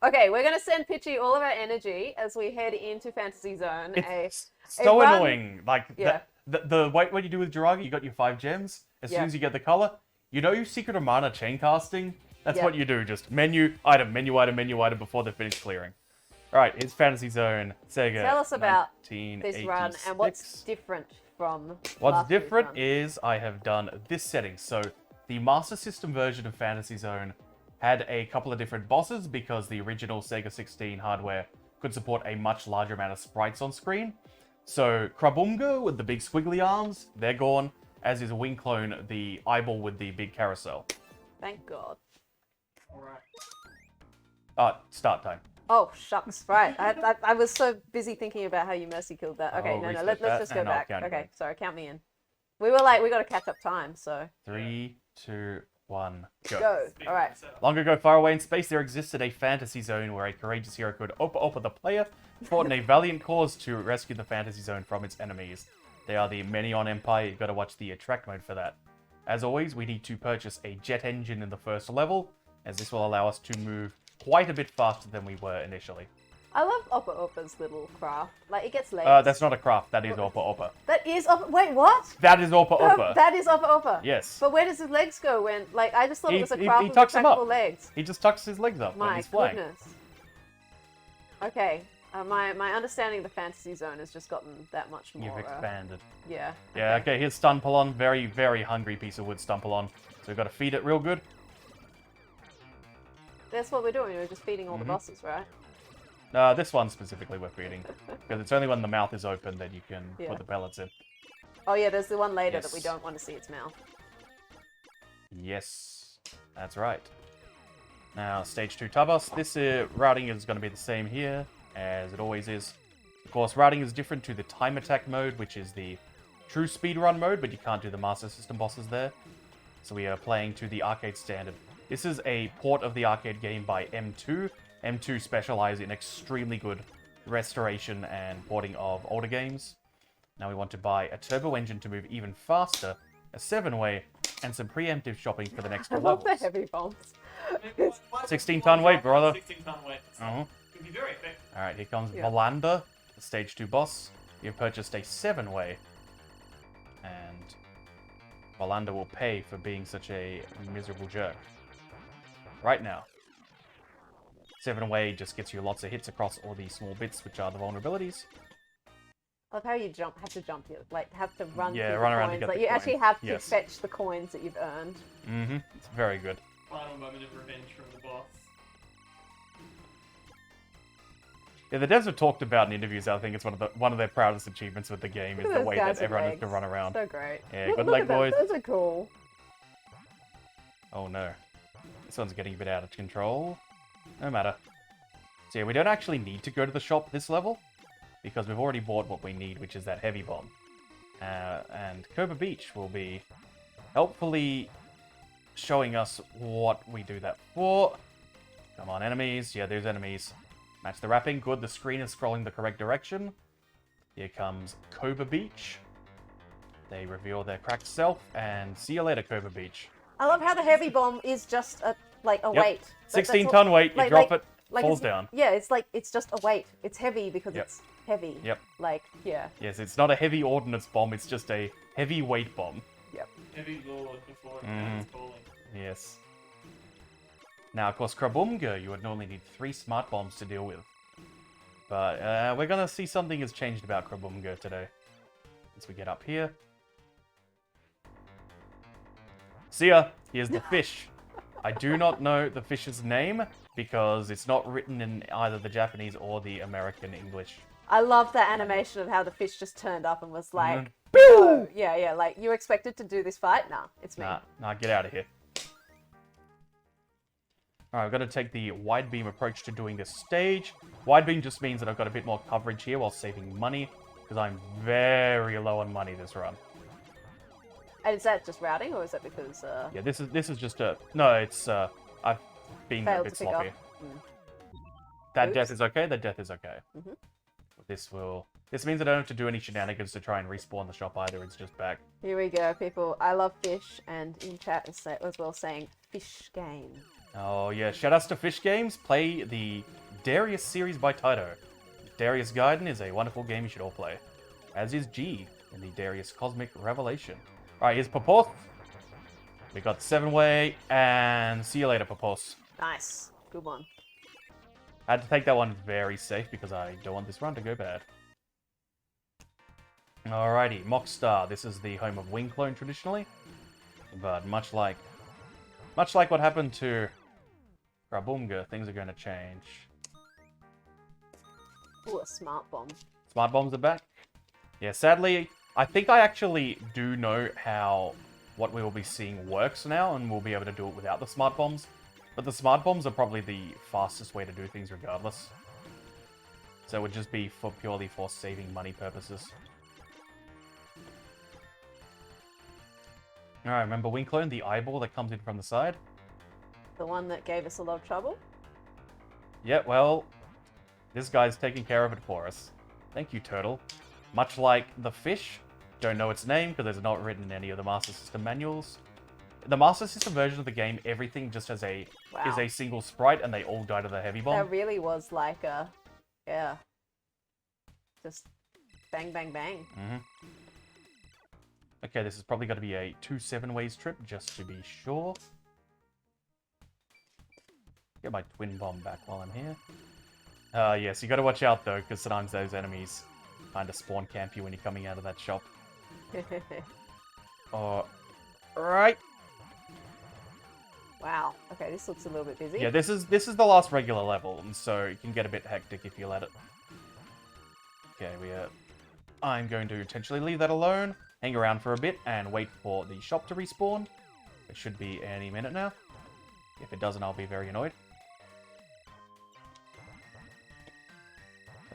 Okay, we're going to send Pichy all of our energy as we head into Fantasy Zone. It's so run- annoying. Like, Yeah. the wait, what you do with Jiragi, you got your 5 gems. As soon Yeah. as you get the color, you know your secret of mana chain casting? That's Yeah. what you do. Just menu, item, menu, item, menu, item before they finish clearing. Alright, it's Fantasy Zone, Sega. Tell us about 1986. this run and what's different from What's last year's different run. is I have done this setting. So the Master System version of Fantasy Zone had a couple of different bosses because the original Sega 16 hardware could support a much larger amount of sprites on screen. So Krabumga with the big squiggly arms, they're gone, as is Wing Clone, the eyeball with the big carousel. Thank God. Start time. Oh, shucks. Right. I was so busy thinking about how you mercy killed that. Okay, I'll no, reset let's that just go and I'll back. count you Okay, in. sorry, count me in. We were like, we got to catch up time, so. 3, 2, 1, go. Go. All right. Long ago, far away in space, there existed a fantasy zone where a courageous hero could Opa the player fought in a valiant cause to rescue the fantasy zone from its enemies. They are the Menion Empire. You've got to watch the attract mode for that. As always, we need to purchase a jet engine in the first level, as this will allow us to move quite a bit faster than we were initially. I love Opa's little craft. Like, it gets legs. That's not a craft. That is Opa. That is Opa. Wait, what? That is Opa. That is Opa. Yes. But where does his legs go when, like, I just thought it was a He craft with tucks them up. retractable legs. He just tucks his legs up when My he's flying. goodness. Okay. My understanding of the fantasy zone has just gotten that much more. You've expanded. Yeah. Yeah, okay, here's Stunpalon. Very, very hungry piece of wood, Stunpalon. So we've got to feed it real good. That's what we're doing. We're just feeding all the bosses, right? This one specifically we're feeding. Because it's only when the mouth is open that you can put the pellets in. Oh yeah, there's the one later that we Yes. don't want to see its mouth. Yes, that's right. Now, stage 2 Tabas. This routing is going to be the same here, as it always is. Of course, routing is different to the time attack mode, which is the true speedrun mode, but you can't do the Master System bosses there. So we are playing to the arcade standard. This is a port of the arcade game by M2. M2 specialize in extremely good restoration and porting of older games. Now we want to buy a turbo engine to move even faster, a 7-way, and some preemptive shopping for the next I two love levels. the heavy bombs. 16-ton weight, brother. 16-ton weight. Uh-huh. It can be very effective. Alright, here comes Yeah. Valanda, the stage 2 boss. You've purchased a 7-way. And Valanda will pay for being such a miserable jerk. Right now. 7-way just gets you lots of hits across all these small bits, which are the vulnerabilities. I love how you have to jump here, like have to run. Yeah, through run the around to coins. get Like the you coin. actually have to Yes. fetch the coins that you've earned. Mm-hmm. It's very good. Final moment of revenge from the boss. Yeah, the devs have talked about in interviews. I think it's one of their proudest achievements with the game is Look the at those way guys that with everyone has legs. to run around. So great. Yeah, Look, good look leg, at that. boys. Those are cool. Oh no. This one's getting a bit out of control. No matter. So yeah, we don't actually need to go to the shop this level, because we've already bought what we need, which is that heavy bomb. And Cobra Beach will be helpfully showing us what we do that for. Come on, enemies. Yeah, there's enemies. Match the wrapping. Good, the screen is scrolling the correct direction. Here comes Cobra Beach. They reveal their cracked self, and see you later, Cobra Beach. I love how the heavy bomb is just a weight. That's 16-ton weight, you like- drop like- it, falls it's- down. Yeah, it's just a weight. It's heavy because Yep. it's heavy. Yep. Like, yeah. Yes, it's not a heavy ordnance bomb, it's just a heavy weight bomb. Yep. Heavy lord before Mhm. it's calling. Yes. Now, of course, Krabumga, you would normally need 3 smart bombs to deal with. But we're gonna see something has changed about Krabumga today. Once we get up here. See ya! Here's the fish. I do not know the fish's name, because it's not written in either the Japanese or the American English. I love that animation of how the fish just turned up and was like, Mhm. "Oh, yeah, like you expected to do this fight? Nah, it's me." Nah, get out of here. Alright, I've got to take the wide beam approach to doing this stage. Wide beam just means that I've got a bit more coverage here while saving money, because I'm very low on money this run. And is that just routing, or is that because Yeah, this is just a... No, it's... I've been a failed bit to pick sloppy. up? That Oops. death is okay, that death is okay. Mhm. This means I don't have to do any shenanigans to try and respawn the shop either, it's just back. Here we go, people. I love fish, and in chat is as well saying fish game. Oh yeah, shoutouts to Fish Games. Play the Darius series by Taito. Darius Gaiden is a wonderful game you should all play. As is G in the Darius Cosmic Revelation. Alright, here's Papos. We got 7-way, and see you later, Papos. Nice. Good one. I had to take that one very safe because I don't want this run to go bad. Alrighty, Mockstar. This is the home of Wing Clone traditionally. But much like what happened to Grabunga, things are going to change. Ooh, a smart bomb. Smart bombs are back. Yeah, sadly, I think I actually do know how what we will be seeing works now, and we'll be able to do it without the smart bombs. But the smart bombs are probably the fastest way to do things regardless. So it would just be purely for saving money purposes. Alright, remember Wing Clone, the eyeball that comes in from the side? The one that gave us a lot of trouble? Yeah, well, this guy's taking care of it for us. Thank you, Turtle. Much like the fish, don't know its name because it's not written in any of the Master System manuals. In the Master System version of the game, everything just has is a single sprite and they all die to the heavy bomb. That really was like a, yeah, just bang, bang, bang. Mm-hmm. Okay, this is probably going to be a 2 7-ways trip, just to be sure. Get my twin bomb back while I'm here. Yes, you got to watch out though, because sometimes those enemies kind of spawn camp you when you're coming out of that shop. Right. Wow. Okay, this looks a little bit busy. Yeah, this is the last regular level, and so it can get a bit hectic if you let it. Okay, I'm going to intentionally leave that alone, hang around for a bit, and wait for the shop to respawn. It should be any minute now. If it doesn't, I'll be very annoyed.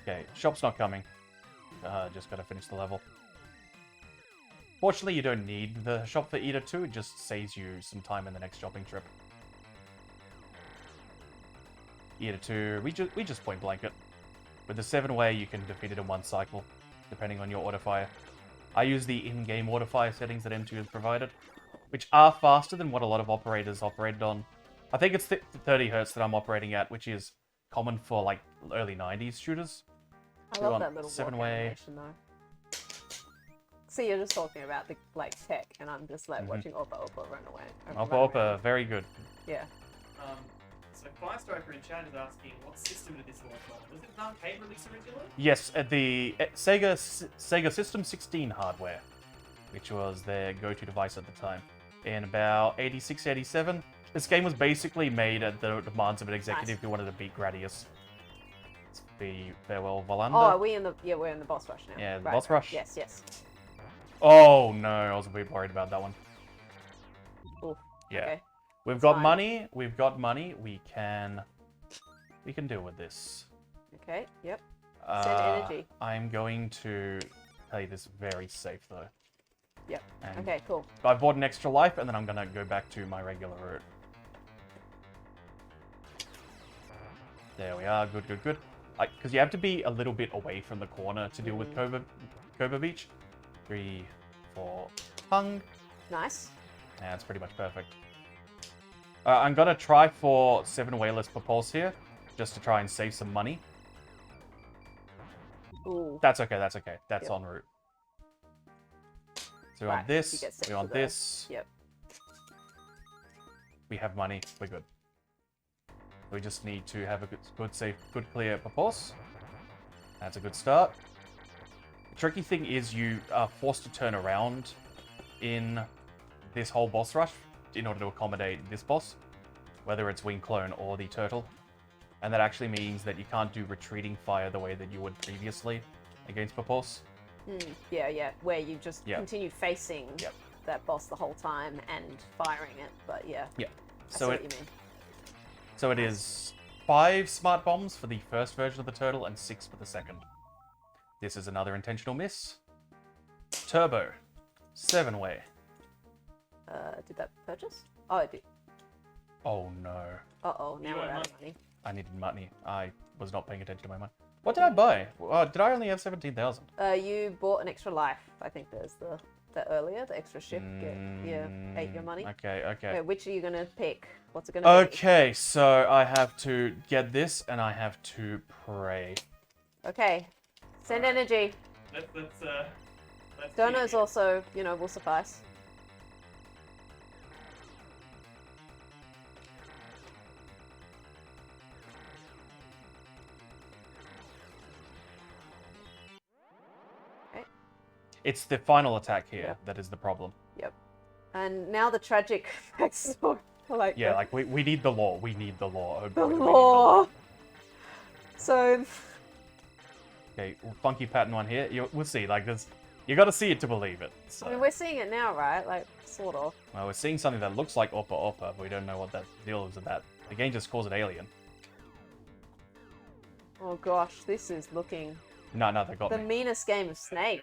Okay, shop's not coming. Just gotta finish the level. Fortunately, you don't need the shop for Eater 2, it just saves you some time in the next shopping trip. Eater 2, we just point blank it. With the 7-way, you can defeat it in one cycle, depending on your auto fire. I use the in-game auto fire settings that M2 has provided, which are faster than what a lot of operators operated on. I think it's 30 Hz that I'm operating at, which is common for like early 90s shooters. I love that little 7-way animation though. See, you're just talking about the like tech, and I'm just like watching Opa Opa run away. Opa Opa, very good. Yeah. So Firestriker in chat is asking, what system did this launch on? Was it an arcade release originally? Yes, at the Sega System 16 hardware, which was their go-to device at the time. In about 86, 87, this game was basically made at the demands of an executive who wanted to beat Gradius. Let's be farewell, Valander. Oh, are we in the? Yeah, we're in the boss rush now. Yeah, the boss rush. Yes, yes. Oh no, I was a bit worried about that one. Ooh, yeah, okay. We've got Fine. money. We've got money. We can deal with this. Okay. Yep. Send energy. I'm going to play this very safe though. Yep. And Okay. Cool. I bought an extra life, and then I'm gonna go back to my regular route. There we are. Good, good, good. Because you have to be a little bit away from the corner to deal with Cobra Beach. 3, 4, hung. Nice. Yeah, that's pretty much perfect. I'm gonna try for 7-wayless Propulse here, just to try and save some money. Ooh. That's okay, that's okay. That's Yep. en route. So we want this, you get set we want to the- this. Yep. We have money, we're good. We just need to have a good safe, good clear Propulse. That's a good start. The tricky thing is you are forced to turn around in this whole boss rush in order to accommodate this boss, whether it's Wing Clone or the Turtle. And that actually means that you can't do retreating fire the way that you would previously against Propulse. Yeah, yeah. Where you just Yep. continue facing Yep. that boss the whole time and firing it, but yeah. Yeah. I see So what you mean. So it is 5 smart bombs for the first version of the Turtle and 6 for the second. This is another intentional miss. Turbo. 7-way. Did that purchase? Oh, it did. Oh no. Uh-oh, now You we're want out of money. I needed money. I was not paying attention to my money. What did I buy? Did I only have 17,000? You bought an extra life. I think there's the the earlier, the extra shift, ate your money. Okay, okay. Wait, which are you gonna pick? What's it gonna be? Okay, so I have to get this, and I have to pray. Okay. Send energy. Let's Donos also, you know, will suffice. It's the final attack here Yeah. that is the problem. Yep. And now the tragic backstory. Like Yeah, like we need the law. We need the law. Oh, the boy, we need the law. So Okay, funky pattern one here. We'll see. Like this, you got to see it to believe it. So. I mean, we're seeing it now, right? Like, sort of. Well, we're seeing something that looks like Oppa Oppa, but we don't know what that deal is with that. The game just calls it alien. Oh gosh, this is looking No, they got the me. meanest game of Snake.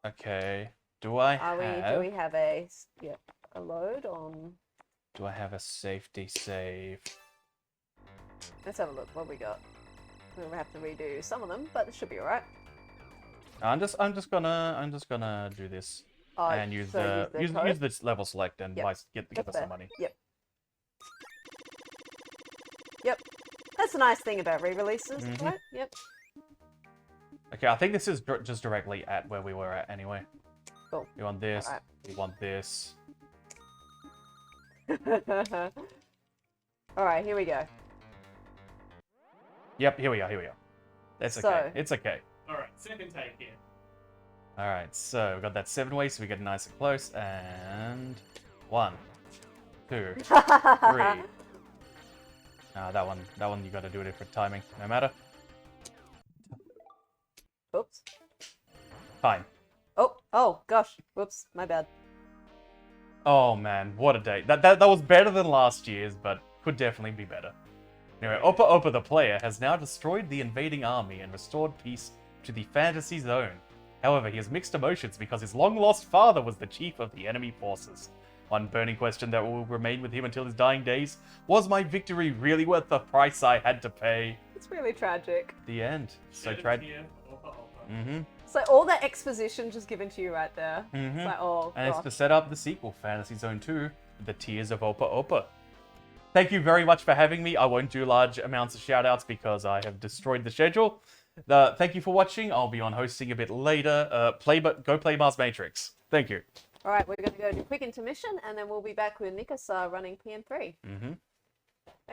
Okay. Do I have... Do we have a load on? Do I have a safety save? Let's have a look. What we got? We'll have to redo some of them, but it should be alright. I'm just gonna do this Oh, and use so use this level select and Yep. give That's us some fair. money. Yep. Yep. That's a nice thing about re-releases, Mhm. right? Yep. Okay, I think this is just directly at where we were at anyway. Cool. We want this. Alright. We want this. Alright, here we go. Yep, here we are. That's okay. So- It's okay. Alright, second take here. Alright, so we got that 7-way, so we get nice and close, and 1, 2, 3. That one you gotta do a different timing, no matter. Oops. Fine. Oh, gosh. Whoops, my bad. Oh man, what a day. That was better than last year's, but could definitely be better. Anyway, Oppa Oppa the player has now destroyed the invading army and restored peace to the fantasy zone. However, he has mixed emotions because his long-lost father was the chief of the enemy forces. One burning question that will remain with him until his dying days: was my victory really worth the price I had to pay? It's really tragic. The end. So Shed a tragic. tear for Oppa Oppa. Mm-hmm. It's like all that exposition just given to you right there. Mm-hmm. It's like, oh, And it's gosh. to set up the sequel, Fantasy Zone 2, The Tears of Oppa Oppa. Thank you very much for having me. I won't do large amounts of shoutouts because I have destroyed the schedule. Thank you for watching. I'll be on hosting a bit later. Go play Mars Matrix. Thank you. Alright, we're going to go to quick intermission and then we'll be back with Nikasa running PM3. Mm-hmm.